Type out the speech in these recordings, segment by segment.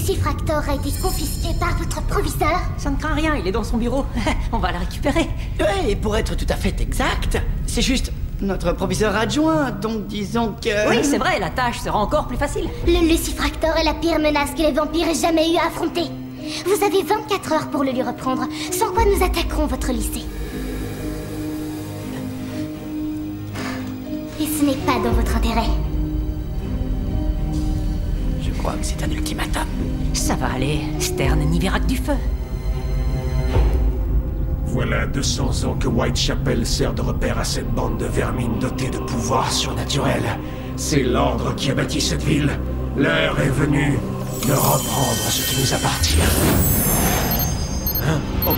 Lucifractor a été confisqué par votre proviseur. Ça ne craint rien, il est dans son bureau. On va le récupérer. Ouais, et pour être tout à fait exact, c'est juste notre proviseur adjoint, donc disons que... Oui, c'est vrai, la tâche sera encore plus facile. Le Lucifractor est la pire menace que les vampires aient jamais eu à affronter. Vous avez 24 heures pour le lui reprendre, sans quoi nous attaquerons votre lycée. Et ce n'est pas dans votre intérêt. Je crois que c'est un ultimatum. Ça va aller, Stern n'y verra que du feu. Voilà 200 ans que Whitechapel sert de repère à cette bande de vermines dotée de pouvoirs surnaturels. C'est l'ordre qui a bâti cette ville. L'heure est venue de reprendre ce qui nous appartient. Hein? Oh.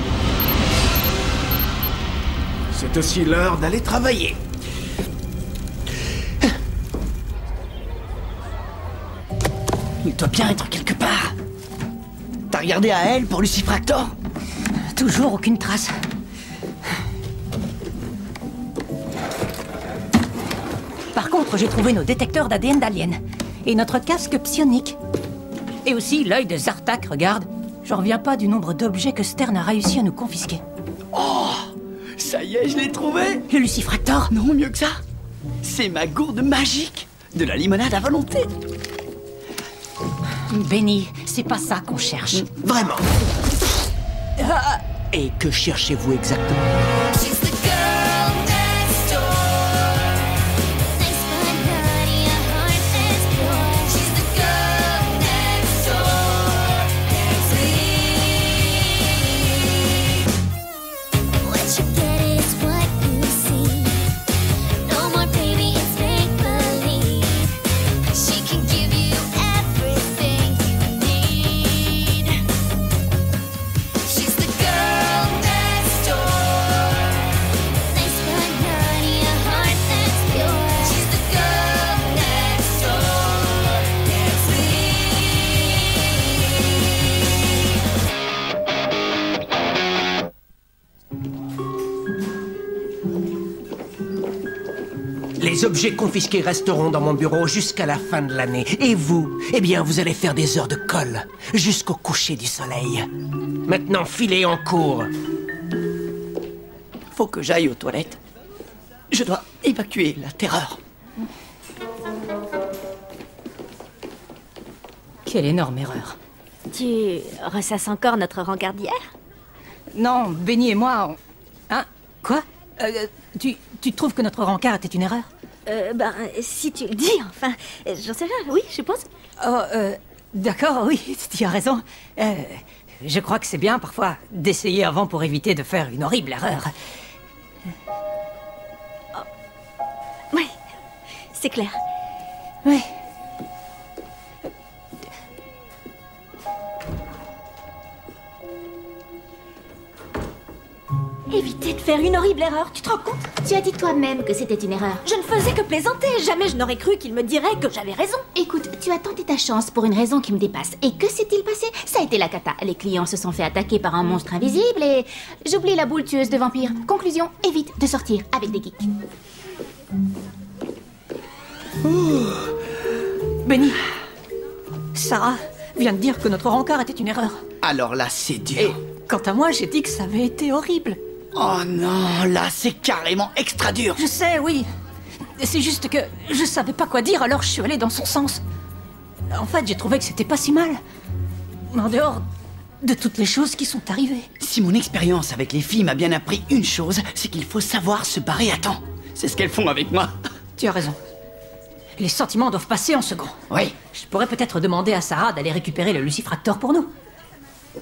C'est aussi l'heure d'aller travailler. Il doit bien être quelque part. T'as regardé à elle pour Lucifractor? Toujours aucune trace. Par contre, j'ai trouvé nos détecteurs d'ADN d'aliens. Et notre casque psionique. Et aussi l'œil de Zartak, regarde. J'en reviens pas du nombre d'objets que Stern a réussi à nous confisquer. Oh! Ça y est, je l'ai trouvé! Le Lucifractor? Non, mieux que ça. C'est ma gourde magique. De la limonade à volonté. Benny, c'est pas ça qu'on cherche. Vraiment. Et que cherchez-vous exactement? Les objets confisqués resteront dans mon bureau jusqu'à la fin de l'année. Et vous, eh bien, vous allez faire des heures de colle jusqu'au coucher du soleil. Maintenant, filez en cours. Faut que j'aille aux toilettes. Je dois évacuer la terreur. Quelle énorme erreur. Tu ressasses encore notre rencard d'hier? Non, Benny et moi, Hein? Quoi? Tu trouves que notre rencard était une erreur? Si tu le dis, enfin, j'en sais rien, oui, je pense. Oh, d'accord, oui, tu as raison. Je crois que c'est bien, parfois, d'essayer avant pour éviter de faire une horrible erreur. Oui, c'est clair. Oui. Éviter de faire une horrible erreur, tu te rends compte? Tu as dit toi-même que c'était une erreur. Je ne faisais que plaisanter, jamais je n'aurais cru qu'il me dirait que j'avais raison. Écoute, tu as tenté ta chance pour une raison qui me dépasse. Et que s'est-il passé? Ça a été la cata. Les clients se sont fait attaquer par un monstre invisible et... J'oublie la boule tueuse de vampires. Conclusion, évite de sortir avec des geeks. Benny, Sarah vient de dire que notre rencard était une erreur. Alors là, c'est dur. Et quant à moi, j'ai dit que ça avait été horrible. Oh non, là, c'est carrément extra dur. Je sais, oui. C'est juste que je savais pas quoi dire, alors je suis allée dans son sens. En fait, j'ai trouvé que c'était pas si mal. En dehors de toutes les choses qui sont arrivées. Si mon expérience avec les filles m'a bien appris une chose, c'est qu'il faut savoir se barrer à temps. C'est ce qu'elles font avec moi. Tu as raison. Les sentiments doivent passer en second. Oui. Je pourrais peut-être demander à Sarah d'aller récupérer le Lucifractor pour nous.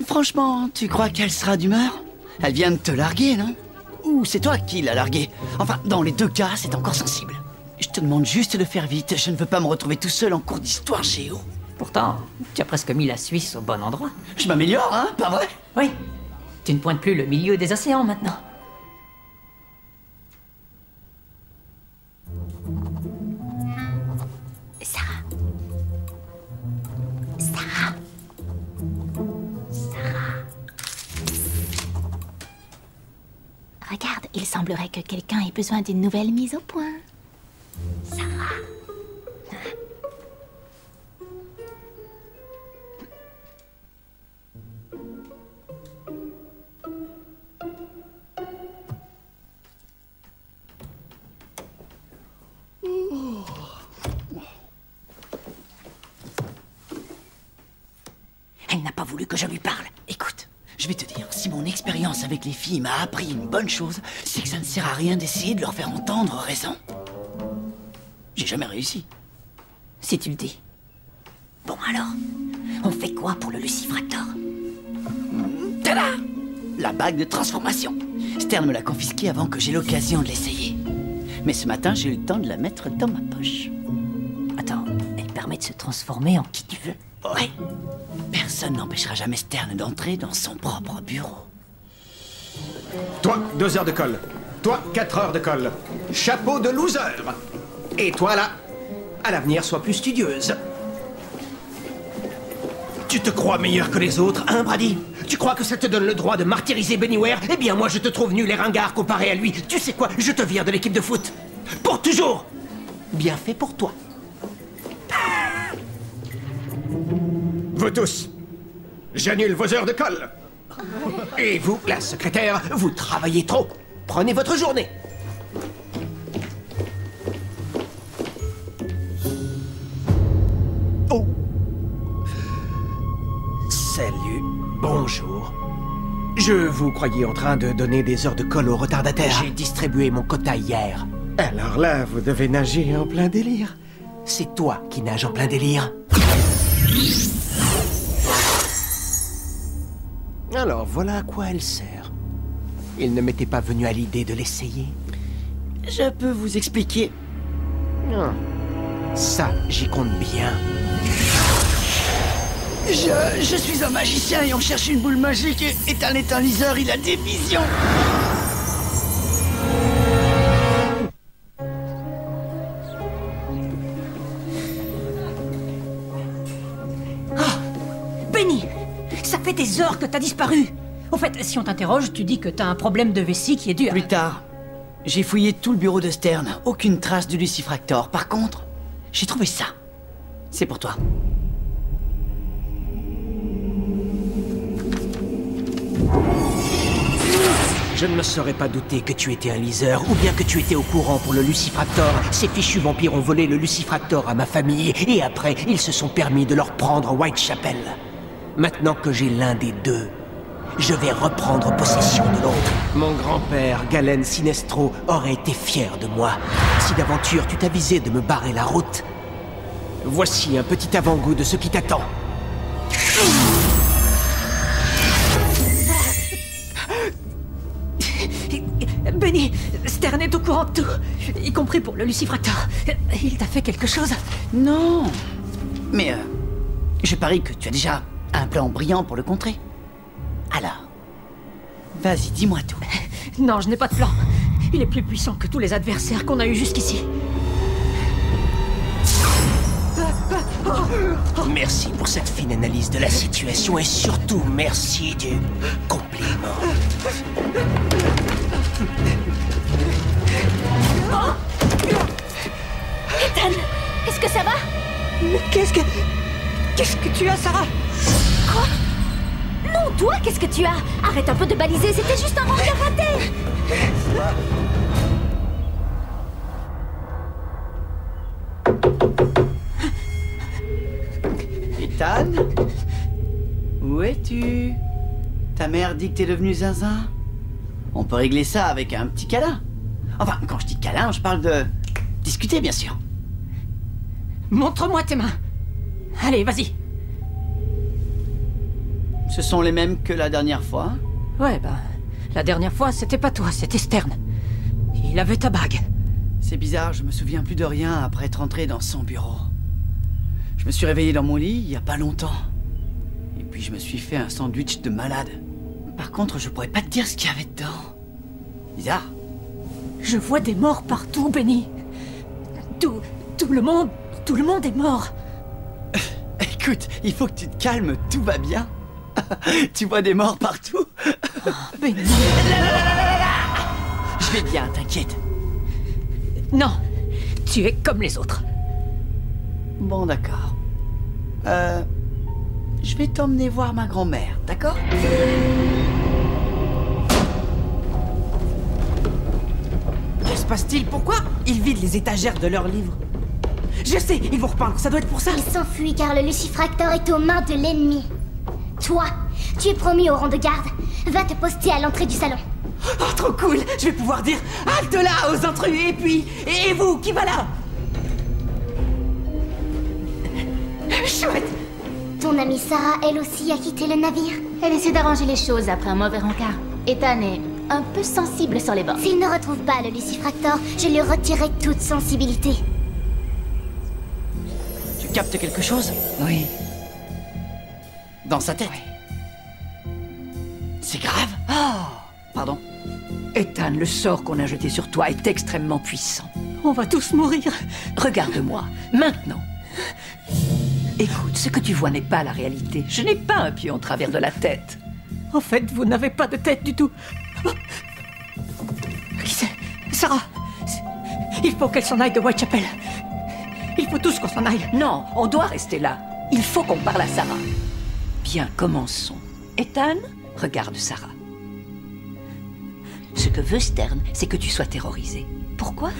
Franchement, tu crois qu'elle sera d'humeur? Elle vient de te larguer, non? Ou c'est toi qui l'as larguée? Enfin, dans les deux cas, c'est encore sensible. Je te demande juste de faire vite, je ne veux pas me retrouver tout seul en cours d'histoire géo. Pourtant, tu as presque mis la Suisse au bon endroit. Je m'améliore, hein, pas vrai? Oui. Tu ne pointes plus le milieu des océans maintenant. Regarde, il semblerait que quelqu'un ait besoin d'une nouvelle mise au point. Sarah. il n'a pas voulu que je lui parle. Écoute, je vais te dire, si mon expérience avec les filles m'a appris une bonne chose, c'est que ça ne sert à rien d'essayer de leur faire entendre raison. J'ai jamais réussi. Si tu le dis. Bon alors, on fait quoi pour le Lucifractor? Tada! La bague de transformation. Stern me l'a confisquée avant que j'aie l'occasion de l'essayer. Mais ce matin, j'ai eu le temps de la mettre dans ma poche. Attends, elle permet de se transformer en qui tu veux. Ouais. Personne n'empêchera jamais Stern d'entrer dans son propre bureau. Toi, 2 heures de colle. Toi, 4 heures de colle. Chapeau de loser. Et toi, là, à l'avenir, sois plus studieuse. Tu te crois meilleur que les autres, hein, Brady? Tu crois que ça te donne le droit de martyriser Bennyware? Eh bien, moi, je te trouve nul et ringard comparé à lui. Tu sais quoi? Je te vire de l'équipe de foot. Pour toujours. Bien fait pour toi. Vous tous, j'annule vos heures de colle. Et vous, la secrétaire, vous travaillez trop. Prenez votre journée. Oh. Salut, bonjour. Je vous croyais en train de donner des heures de colle aux retardataires. J'ai distribué mon quota hier. Alors là, vous devez nager en plein délire. C'est toi qui nages en plein délire. Alors voilà à quoi elle sert. Il ne m'était pas venu à l'idée de l'essayer. Je peux vous expliquer. Ah. Ça, j'y compte bien. Je suis un magicien et on cherche une boule magique et un éternaliseur, il a des visions. Benny! Ça fait des heures que t'as disparu! Au fait, si on t'interroge, tu dis que t'as un problème de vessie qui est dû à... Plus tard, j'ai fouillé tout le bureau de Stern. Aucune trace du Lucifractor. Par contre, j'ai trouvé ça. C'est pour toi. Je ne me serais pas douté que tu étais un liseur, ou bien que tu étais au courant pour le Lucifractor. Ces fichus vampires ont volé le Lucifractor à ma famille, et après, ils se sont permis de leur prendre Whitechapel. Maintenant que j'ai l'un des deux, je vais reprendre possession de l'autre. Mon grand-père, Galen Sinestro, aurait été fier de moi. Si d'aventure tu t'avisais de me barrer la route, voici un petit avant-goût de ce qui t'attend. Benny, Stern est au courant de tout, y compris pour le Lucifractor. Il t'a fait quelque chose? Non. Mais je parie que tu as déjà un plan brillant pour le contrer. Alors, vas-y, dis-moi tout. Non, je n'ai pas de plan. Il est plus puissant que tous les adversaires qu'on a eus jusqu'ici. Merci pour cette fine analyse de la situation et surtout merci du compliment. Ethan, est-ce que ça va? Mais qu'est-ce que tu as, Sarah? Quoi? Non, toi, qu'est-ce que tu as? Arrête un peu de baliser, c'était juste un manque à rater. Ethan? Où es-tu? Ta mère dit que t'es devenu zinzin? On peut régler ça avec un petit câlin. Enfin, quand je dis câlin, je parle de... discuter, bien sûr. Montre-moi tes mains. Allez, vas-y. Ce sont les mêmes que la dernière fois? Ouais, la dernière fois, c'était pas toi, c'était Stern. Il avait ta bague. C'est bizarre, je me souviens plus de rien après être entré dans son bureau. Je me suis réveillé dans mon lit il y a pas longtemps. Et puis je me suis fait un sandwich de malade. Par contre, je pourrais pas te dire ce qu'il y avait dedans. Bizarre. Je vois des morts partout, Benny. Tout le monde est mort. Écoute, il faut que tu te calmes, tout va bien. Tu vois des morts partout? Oh, Benny. Je vais bien, t'inquiète. Non, tu es comme les autres. Bon, d'accord. Je vais t'emmener voir ma grand-mère, d'accord? Que se passe-t-il? Pourquoi ils vident les étagères de leurs livres? Je sais, ils vont repeindre, ça doit être pour ça. Il s'enfuit car le Lucifractor est aux mains de l'ennemi. Toi, tu es promu au rang de garde. Va te poster à l'entrée du salon. Oh, trop cool! Je vais pouvoir dire halte là aux intrus, et puis... Et vous, qui va là? Chouette! Ton amie Sarah, elle aussi, a quitté le navire. Elle essaie d'arranger les choses après un mauvais rencard. Ethan est un peu sensible sur les bords. S'il ne retrouve pas le Lucifractor, je lui retirerai toute sensibilité. Tu captes quelque chose? Oui. Dans sa tête? C'est grave? Pardon? Ethan, le sort qu'on a jeté sur toi est extrêmement puissant. On va tous mourir. Regarde-moi, maintenant. Écoute, ce que tu vois n'est pas la réalité. Je n'ai pas un pied en travers de la tête. En fait, vous n'avez pas de tête du tout. Qui c'est? Sarah. Il faut qu'elle s'en aille de Whitechapel. Il faut tous qu'on s'en aille. Non, on doit rester là. Il faut qu'on parle à Sarah. Bien, commençons. Ethan, regarde Sarah. Ce que veut Stern, c'est que tu sois terrorisé. Pourquoi?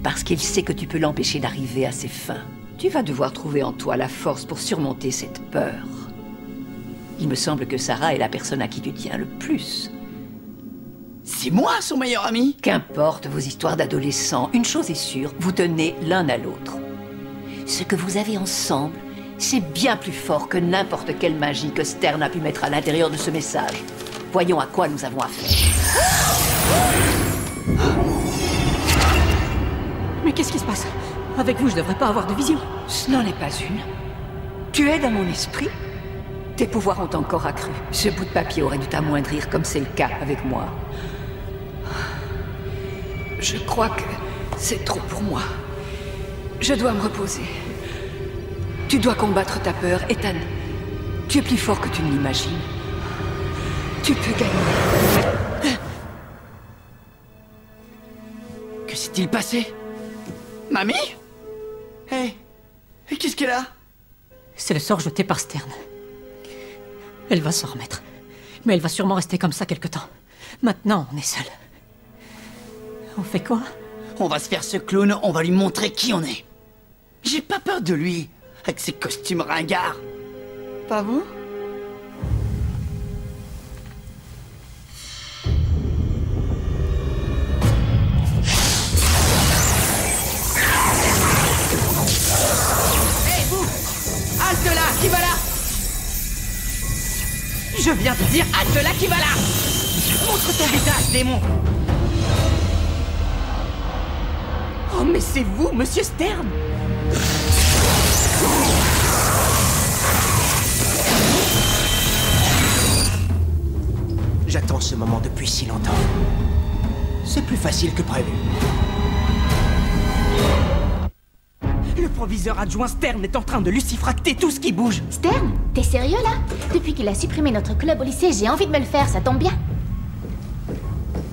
Parce qu'il sait que tu peux l'empêcher d'arriver à ses fins. Tu vas devoir trouver en toi la force pour surmonter cette peur. Il me semble que Sarah est la personne à qui tu tiens le plus. C'est moi son meilleur ami? Qu'importe vos histoires d'adolescents, une chose est sûre, vous tenez l'un à l'autre. Ce que vous avez ensemble, c'est bien plus fort que n'importe quelle magie que Stern a pu mettre à l'intérieur de ce message. Voyons à quoi nous avons affaire. Mais qu'est-ce qui se passe? Avec vous, je devrais pas avoir de vision. Ce n'en est pas une. Tu es dans mon esprit. Tes pouvoirs ont encore accru. Ce bout de papier aurait dû t'amoindrir comme c'est le cas avec moi. Je crois que c'est trop pour moi. Je dois me reposer. Tu dois combattre ta peur, Ethan. Tu es plus fort que tu ne l'imagines. Tu peux gagner. Que s'est-il passé? Mamie? Hé, qu'est-ce qu'elle a? C'est le sort jeté par Stern. Elle va s'en remettre. Mais elle va sûrement rester comme ça quelque temps. Maintenant, on est seuls. On fait quoi? On va se faire ce clown, on va lui montrer qui on est. J'ai pas peur de lui, avec ses costumes ringards. Pas vous? Hé, vous! Halte là, qui va là? Je viens de dire halte là, qui va là? Montre ton visage, démon! Oh, mais c'est vous, monsieur Stern! J'attends ce moment depuis si longtemps. C'est plus facile que prévu. Le proviseur adjoint Stern est en train de lucifracter tout ce qui bouge. Stern, t'es sérieux là? Depuis qu'il a supprimé notre club au lycée, j'ai envie de me le faire, ça tombe bien.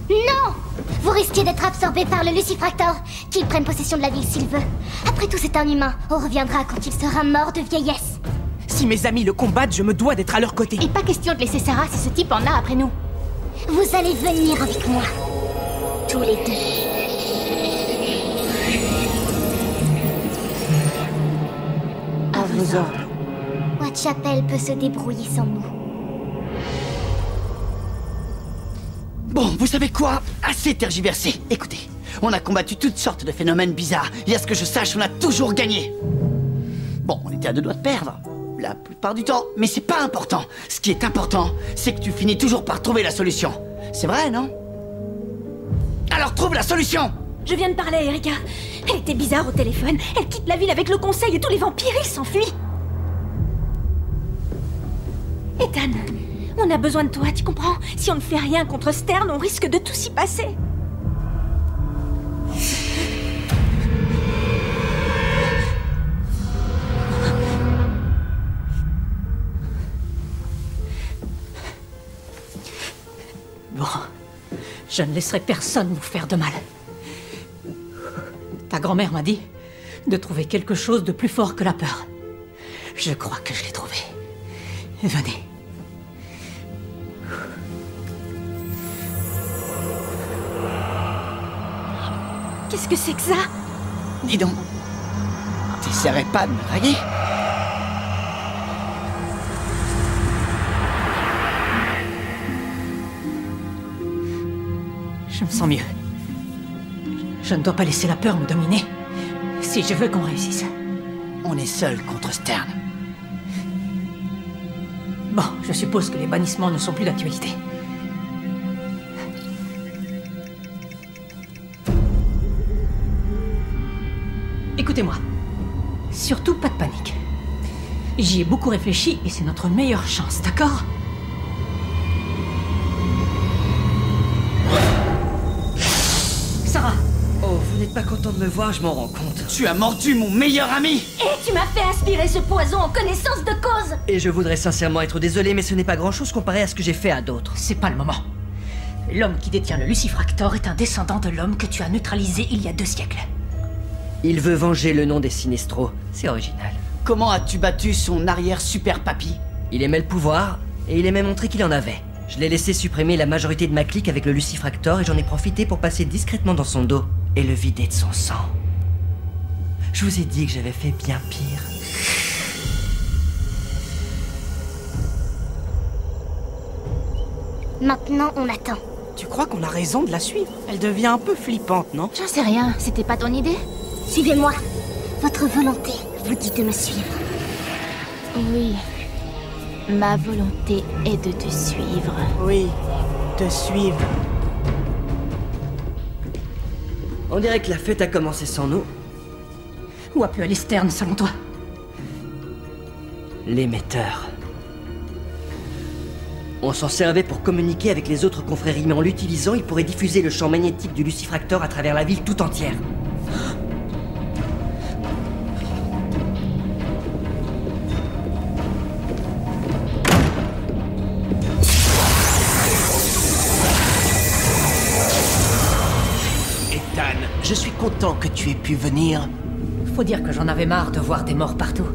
Non! Vous risquez d'être absorbé par le Lucifractor. Qu'il prenne possession de la ville s'il veut. Après tout, c'est un humain. On reviendra quand il sera mort de vieillesse. Si mes amis le combattent, je me dois d'être à leur côté. Et pas question de laisser Sarah si ce type en a après nous. Vous allez venir avec moi. Tous les deux. À vos ordres. Whitechapel peut se débrouiller sans nous. Bon, vous savez quoi? Assez tergiversé. Écoutez, on a combattu toutes sortes de phénomènes bizarres. Et à ce que je sache, on a toujours gagné. Bon, on était à 2 doigts de perdre. La plupart du temps. Mais c'est pas important. Ce qui est important, c'est que tu finis toujours par trouver la solution. C'est vrai, non? Alors trouve la solution! Je viens de parler à Erika. Elle était bizarre au téléphone. Elle quitte la ville avec le conseil et tous les vampires, ils s'enfuient. Ethan, on a besoin de toi, tu comprends? Si on ne fait rien contre Stern, on risque de tout s'y passer. Bon, je ne laisserai personne nous faire de mal. Ta grand-mère m'a dit de trouver quelque chose de plus fort que la peur. Je crois que je l'ai trouvé. Venez. Qu'est-ce que c'est que ça? Dis donc, t'essaierais pas de me draguer? Je me sens mieux. Je ne dois pas laisser la peur me dominer. Si je veux qu'on réussisse. On est seul contre Stern. Bon, je suppose que les bannissements ne sont plus d'actualité. Écoutez-moi. Surtout pas de panique. J'y ai beaucoup réfléchi et c'est notre meilleure chance, d'accord? Sarah! Oh, vous n'êtes pas content de me voir, je m'en rends compte. Tu as mordu mon meilleur ami! Et tu m'as fait aspirer ce poison en connaissance de cause! Et je voudrais sincèrement être désolé, mais ce n'est pas grand-chose comparé à ce que j'ai fait à d'autres. C'est pas le moment. L'homme qui détient le Lucifractor est un descendant de l'homme que tu as neutralisé il y a 2 siècles. Il veut venger le nom des Sinestro. C'est original. Comment as-tu battu son arrière-super-papy? Il aimait le pouvoir, et il aimait montrer qu'il en avait. Je l'ai laissé supprimer la majorité de ma clique avec le Lucifractor et j'en ai profité pour passer discrètement dans son dos et le vider de son sang. Je vous ai dit que j'avais fait bien pire. Maintenant, on attend. Tu crois qu'on a raison de la suivre? Elle devient un peu flippante, non? J'en sais rien, c'était pas ton idée? Suivez-moi. Votre volonté vous dit de me suivre. Oui. Ma volonté est de te suivre. Oui, te suivre. On dirait que la fête a commencé sans nous. Où a pu aller Stern, selon toi? L'émetteur. On s'en servait pour communiquer avec les autres confréries, mais en l'utilisant, il pourrait diffuser le champ magnétique du Lucifractor à travers la ville tout entière. Ethan, je suis content que tu aies pu venir. Faut dire que j'en avais marre de voir des morts partout.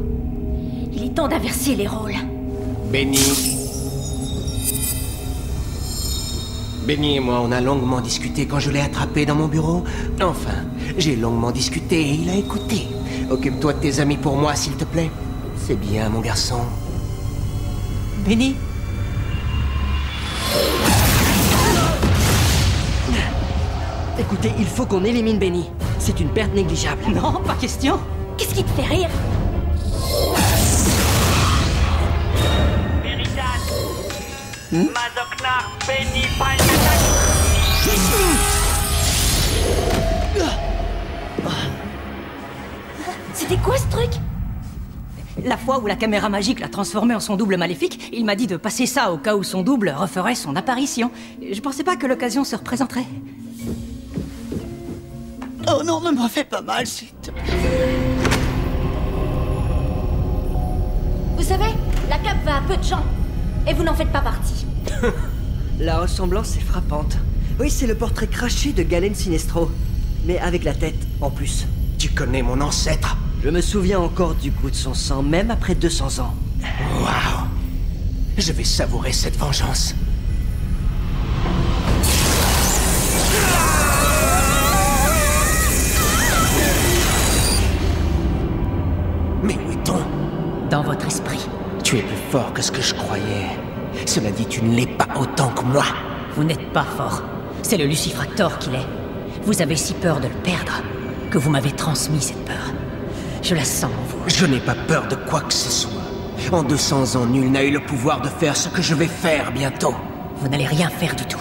Il est temps d'inverser les rôles. Benny. Benny et moi, on a longuement discuté quand je l'ai attrapé dans mon bureau. Enfin, j'ai longuement discuté et il a écouté. Occupe-toi de tes amis pour moi, s'il te plaît. C'est bien, mon garçon. Benny? Écoutez, il faut qu'on élimine Benny. C'est une perte négligeable. Non, pas question. Qu'est-ce qui te fait rire? Madoknar, Benny, C'était quoi ce truc? La fois où la caméra magique l'a transformé en son double maléfique, il m'a dit de passer ça au cas où son double referait son apparition. Je pensais pas que l'occasion se représenterait. Oh non, ne me fais pas mal, s'il te plaît. Vous savez, la cape va à peu de gens. Et vous n'en faites pas partie. La ressemblance est frappante. Oui, c'est le portrait craché de Galen Sinestro. Mais avec la tête, en plus. Tu connais mon ancêtre? Je me souviens encore du goût de son sang, même après 200 ans. Waouh! Je vais savourer cette vengeance. Mais où est-on? Dans votre esprit. Tu es plus fort que ce que je croyais. Cela dit, tu ne l'es pas autant que moi. Vous n'êtes pas fort. C'est le Lucifractor qui l'est. Vous avez si peur de le perdre que vous m'avez transmis cette peur. Je la sens en vous. Je n'ai pas peur de quoi que ce soit. En 200 ans, nul n'a eu le pouvoir de faire ce que je vais faire bientôt. Vous n'allez rien faire du tout.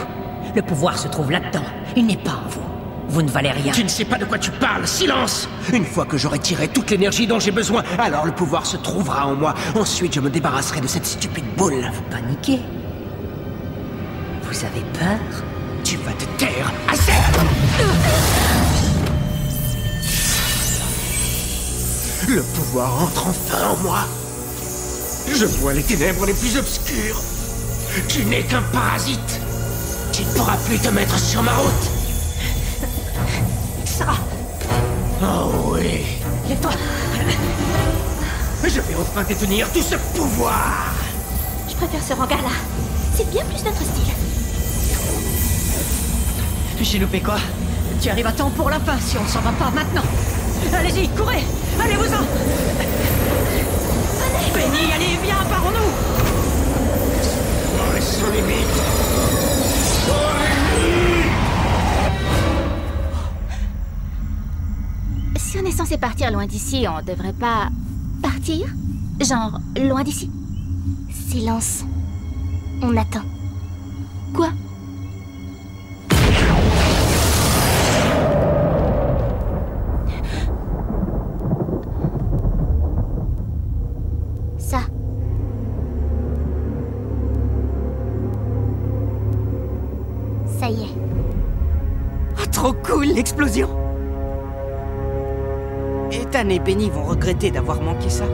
Le pouvoir se trouve là-dedans. Il n'est pas en vous. Vous ne valez rien. Tu ne sais pas de quoi tu parles. Silence! Une fois que j'aurai tiré toute l'énergie dont j'ai besoin, alors le pouvoir se trouvera en moi. Ensuite, je me débarrasserai de cette stupide boule. Vous paniquez. Vous avez peur? Tu vas te taire. Assez! Le pouvoir entre enfin en moi. Je vois les ténèbres les plus obscures. Tu n'es qu'un parasite. Tu ne pourras plus te mettre sur ma route. Sarah! Oh oui. Lève-toi! Je vais enfin détenir tout ce pouvoir. Je préfère ce regard-là. C'est bien plus notre style. J'ai loupé quoi? Tu arrives à temps pour la fin si on ne s'en va pas maintenant. Allez-y, courez! Allez-vous-en! Benny, allez, viens, partons-nous! Sans limite. Sans limite. Si on est censé partir loin d'ici, on devrait pas... partir? Genre, loin d'ici? Silence. On attend. Quoi? Ça. Ça y est. Ah, trop cool, l'explosion! Ethan et Benny vont regretter d'avoir manqué ça.